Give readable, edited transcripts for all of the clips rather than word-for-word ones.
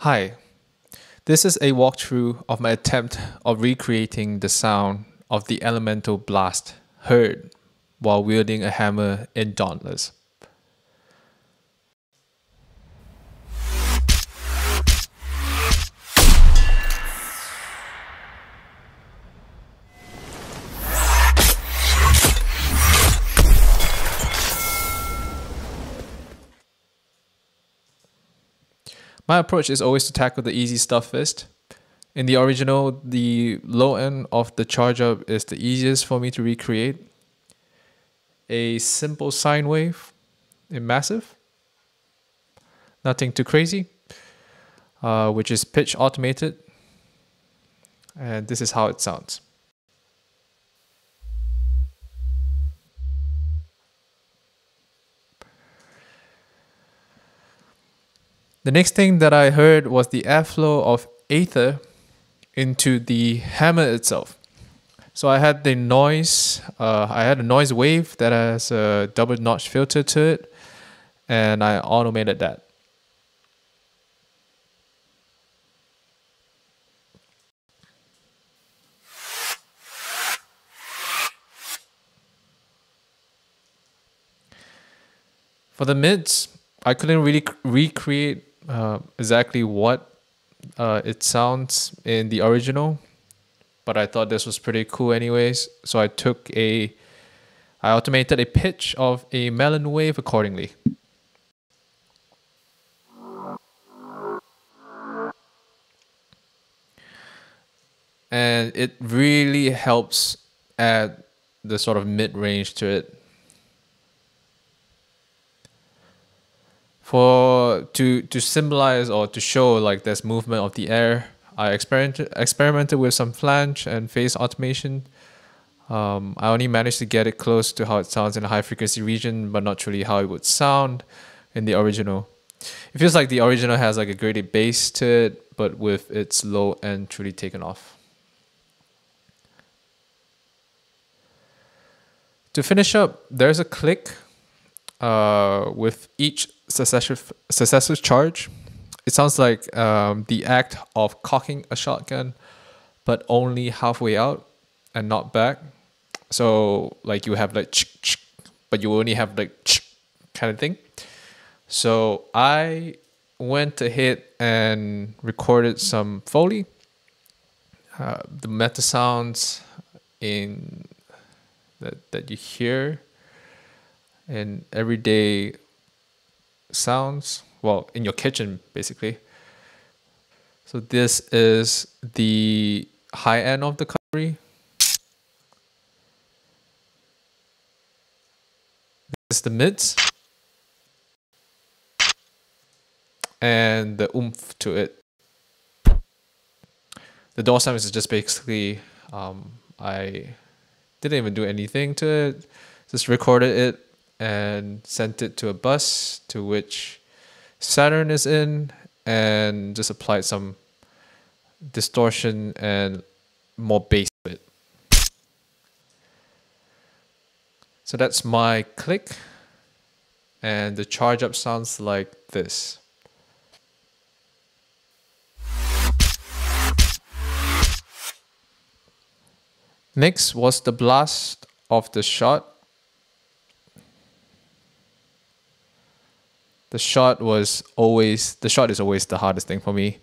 Hi, this is a walkthrough of my attempt of recreating the sound of the elemental blast heard while wielding a hammer in Dauntless. My approach is always to tackle the easy stuff first. In the original, the low end of the charge up is the easiest for me to recreate. A simple sine wave in massive, nothing too crazy, which is pitch automated, and this is how it sounds. The next thing that I heard was the airflow of ether into the hammer itself. So I had the noise, I had a noise wave that has a double notch filter to it, and I automated that. For the mids, I couldn't really recreate exactly what it sounds in the original, but I thought this was pretty cool anyways. So I automated a pitch of a melon wave accordingly. And it really helps add the sort of mid-range to it. To symbolize or to show like there's movement of the air, I experimented with some flange and phase automation. I only managed to get it close to how it sounds in a high frequency region, but not truly how it would sound in the original. It feels like the original has like a graded bass to it, but with its low end truly taken off. To finish up, there's a click with each successive charge. It sounds like the act of cocking a shotgun, but only halfway out and not back. So like you have like ch, but you only have like ch kind of thing. So I went ahead and recorded some Foley, the meta sounds in that you hear in everyday sounds, well, in your kitchen basically. So this is the high end of the cutlery. This is the mids and the oomph to it. The door sound is just basically I didn't even do anything to it, just recorded it and sent it to a bus to which Saturn is in, and just applied some distortion and more bass to it. So that's my click, and the charge up sounds like this. Next was the blast of the shot. The shot is always the hardest thing for me.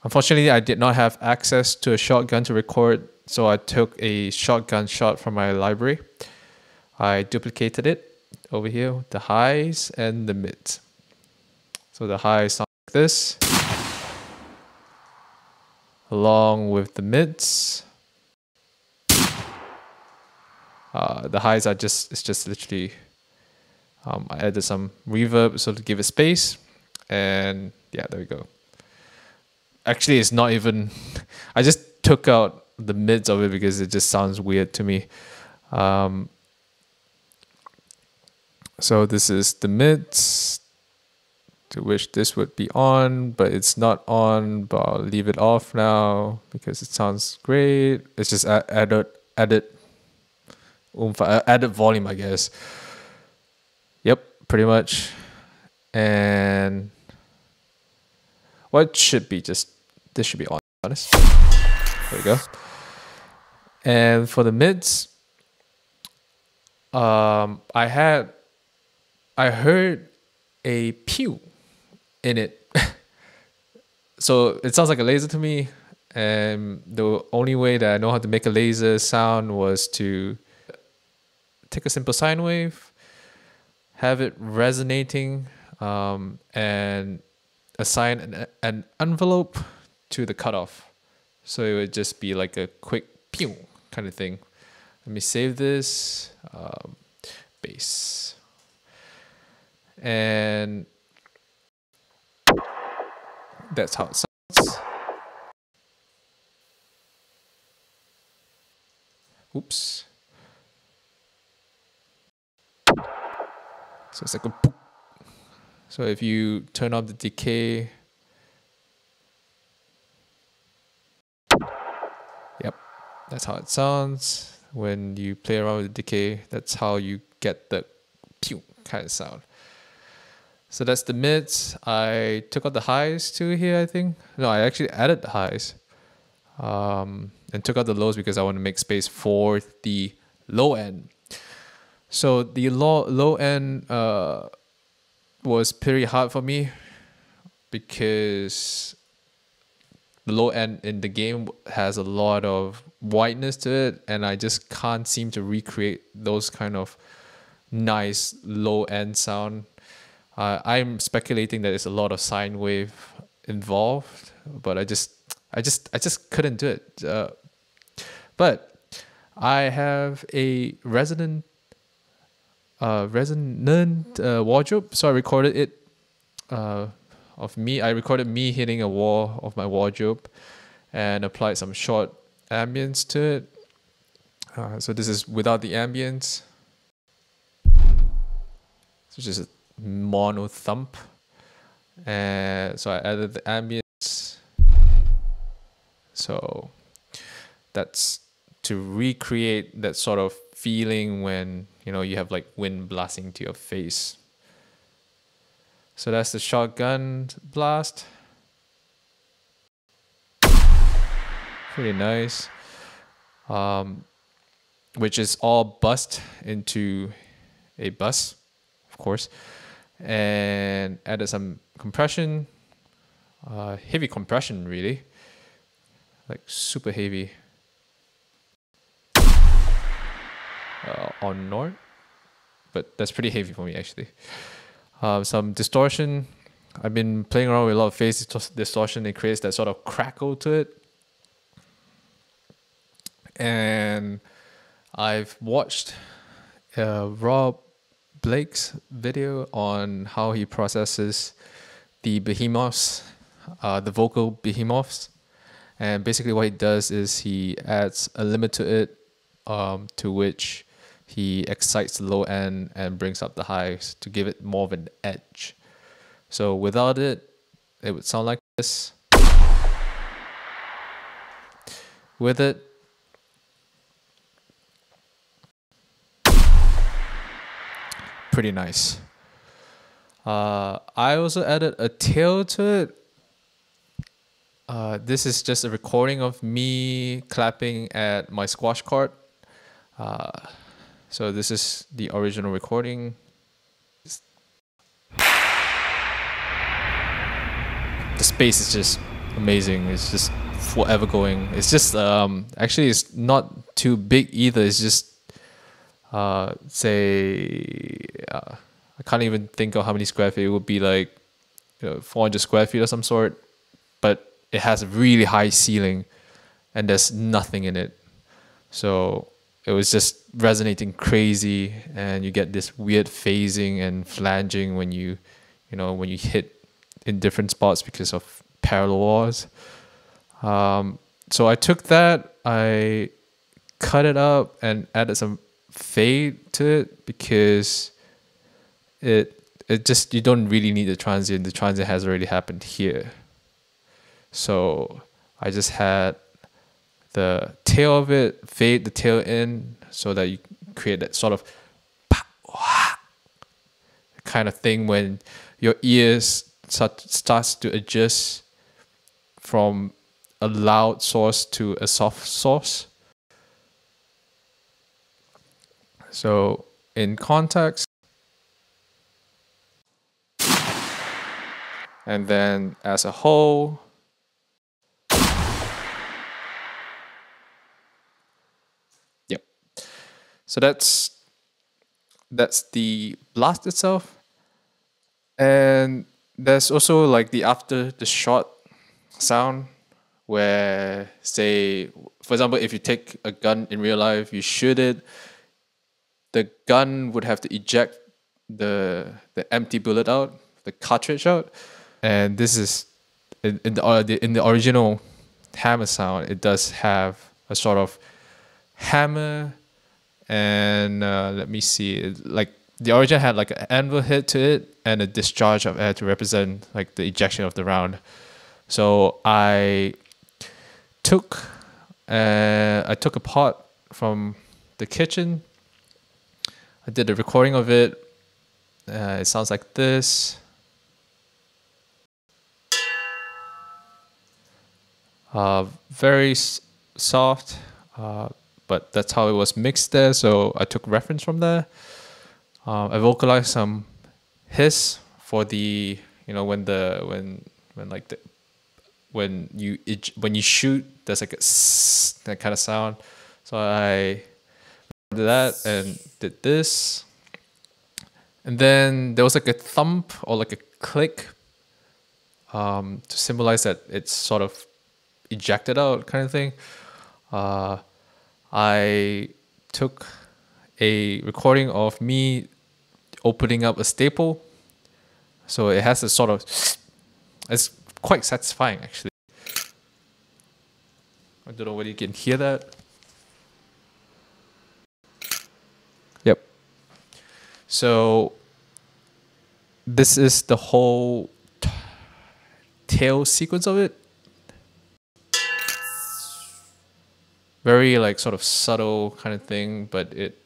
Unfortunately, I did not have access to a shotgun to record, so I took a shotgun shot from my library. I duplicated it over here, the highs and the mids. So the highs sound like this, along with the mids. The highs are it's just literally, I added some reverb so to give it space, and yeah, there we go. Actually, it's not even, I just took out the mids of it because it just sounds weird to me. So this is the mids, to which this would be on, but it's not on, but I'll leave it off now because it sounds great. It's just added oomph, added volume, I guess. Yep, pretty much. And Well, it should be just, this should be honest. There we go. And for the mids, I heard a pew in it. So it sounds like a laser to me. And the only way that I know how to make a laser sound was to take a simple sine wave, have it resonating, and assign an envelope to the cutoff. So it would just be like a quick pew kind of thing. Let me save this, bass. And that's how it sounds. Oops. So it's like a boop. So if you turn up the decay, yep, that's how it sounds. When you play around with the decay, that's how you get the pew kind of sound. So that's the mids. I took out the highs too here, I think. No, I actually added the highs. And took out the lows because I want to make space for the low end. So the low end was pretty hard for me because the low end in the game has a lot of whiteness to it, and I just can't seem to recreate those kind of nice low end sound. I'm speculating that there's a lot of sine wave involved, but I just couldn't do it. But I have a resonant wardrobe, so I recorded it of me. I recorded me hitting a wall of my wardrobe and applied some short ambience to it. So this is without the ambience. So just a mono thump. And so I added the ambience. So that's to recreate that sort of feeling when, you know, you have like wind blasting to your face. So that's the shotgun blast. Pretty nice. Which is all bust into a bus, of course. And added some compression. Heavy compression, really. Like super heavy. On Nord, but that's pretty heavy for me actually. Some distortion. I've been playing around with a lot of phase distortion. It creates that sort of crackle to it. And I've watched Rob Blake's video on how he processes the behemoths, the vocal behemoths. And basically what he does is he adds a limit to it, to which he excites the low end and brings up the highs to give it more of an edge. So without it, it would sound like this. With it, pretty nice. I also added a tail to it. This is just a recording of me clapping at my squash court. So this is the original recording. The space is just amazing. It's just forever going. It's just actually it's not too big either. It's just say I can't even think of how many square feet. It would be like 400 square feet or some sort, but it has a really high ceiling and there's nothing in it. So it was just resonating crazy, and you get this weird phasing and flanging when you hit in different spots because of parallel walls. So I took that, I cut it up and added some fade to it because it just, you don't really need the transient. The transient has already happened here. So I just had the tail of it, fade the tail in so that you create that sort of kind of thing when your ears starts to adjust from a loud source to a soft source. So in context, and then as a whole, yep. So that's the blast itself. And there's also like the after the shot sound where, say, for example, if you take a gun in real life, you shoot it, the gun would have to eject the empty bullet out, the cartridge out. And this is in the original hammer sound, it does have a sort of hammer, and let me see, like the origin had like an anvil hit to it and a discharge of air to represent like the ejection of the round. So I took a pot from the kitchen. I did a recording of it. It sounds like this. Very soft, but that's how it was mixed there. So I took reference from there. I vocalized some hiss for the, you know, when you shoot, there's like that kind of sound. So I did that and did this, and then there was like a thump or like a click, to symbolize that it's sort of ejected out kind of thing. I took a recording of me opening up a staple, so it has a sort of, it's quite satisfying actually. I don't know whether you can hear that. Yep. So this is the whole tail sequence of it. Very like sort of subtle kind of thing, but it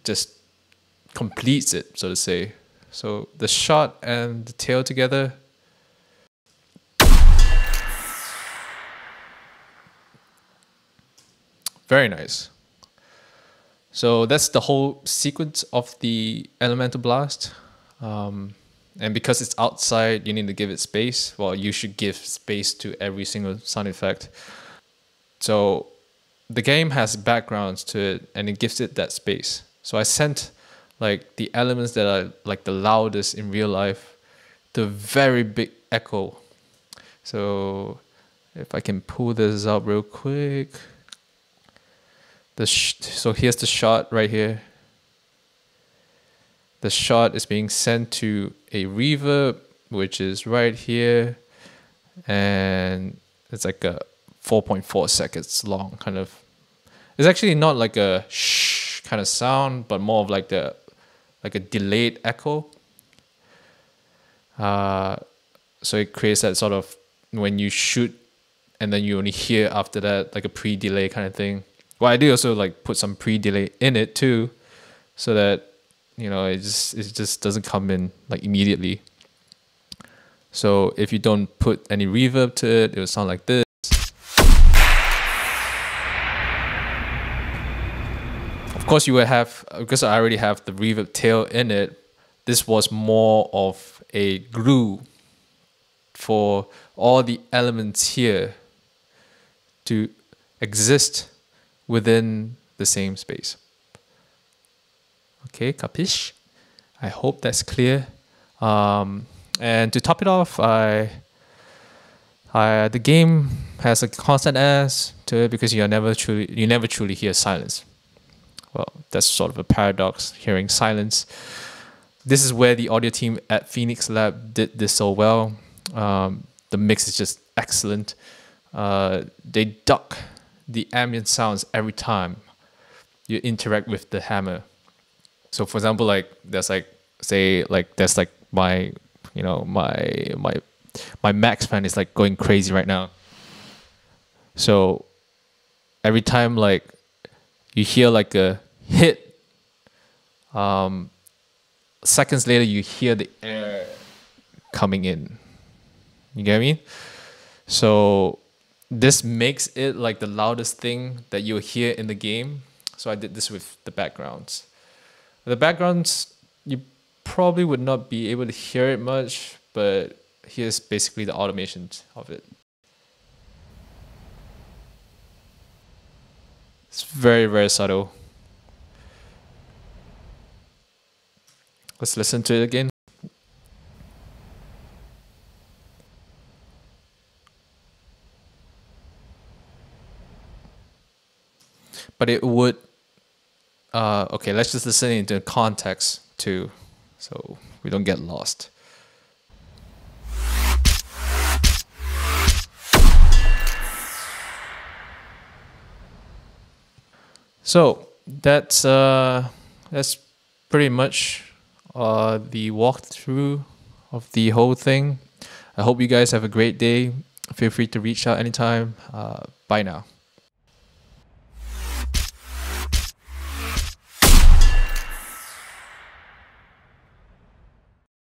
just completes it, so to say. So the shot and the tail together. Very nice. So that's the whole sequence of the elemental blast. And because it's outside, you need to give it space. Well, you should give space to every single sound effect. So the game has backgrounds to it, and it gives it that space. So I sent like the elements that are like the loudest in real life to a very big echo. So if I can pull this up real quick. So here's the shot right here. The shot is being sent to a reverb, which is right here. And it's like a 4.4 seconds long kind of. It's actually not like a shh kind of sound, but more of like a delayed echo. So it creates that sort of, when you shoot and then you only hear after that, like a pre-delay kind of thing. Well, I do also like put some pre-delay in it too, so that, you know, it just doesn't come in like immediately. So if you don't put any reverb to it, it will sound like this. Of course, you would have, because I already have the reverb tail in it, this was more of a glue for all the elements here to exist within the same space. Okay, capiche? I hope that's clear. And to top it off, the game has a constant as to it because you never truly hear silence. Well, that's sort of a paradox, hearing silence. This is where the audio team at Phoenix Lab did this so well. The mix is just excellent. They duck the ambient sounds every time you interact with the hammer. So for example, like there's like, say like there's like my, you know, my max fan is like going crazy right now. So every time like you hear like a hit, seconds later you hear the air coming in. You get what I mean? So this makes it like the loudest thing that you'll hear in the game. So I did this with the backgrounds. The backgrounds, you probably would not be able to hear it much, but here's basically the automation of it. It's very, very subtle. Let's listen to it again. But it would, okay, let's just listen into context too, so we don't get lost. So that's pretty much the walkthrough of the whole thing. I hope you guys have a great day. Feel free to reach out anytime. Bye now.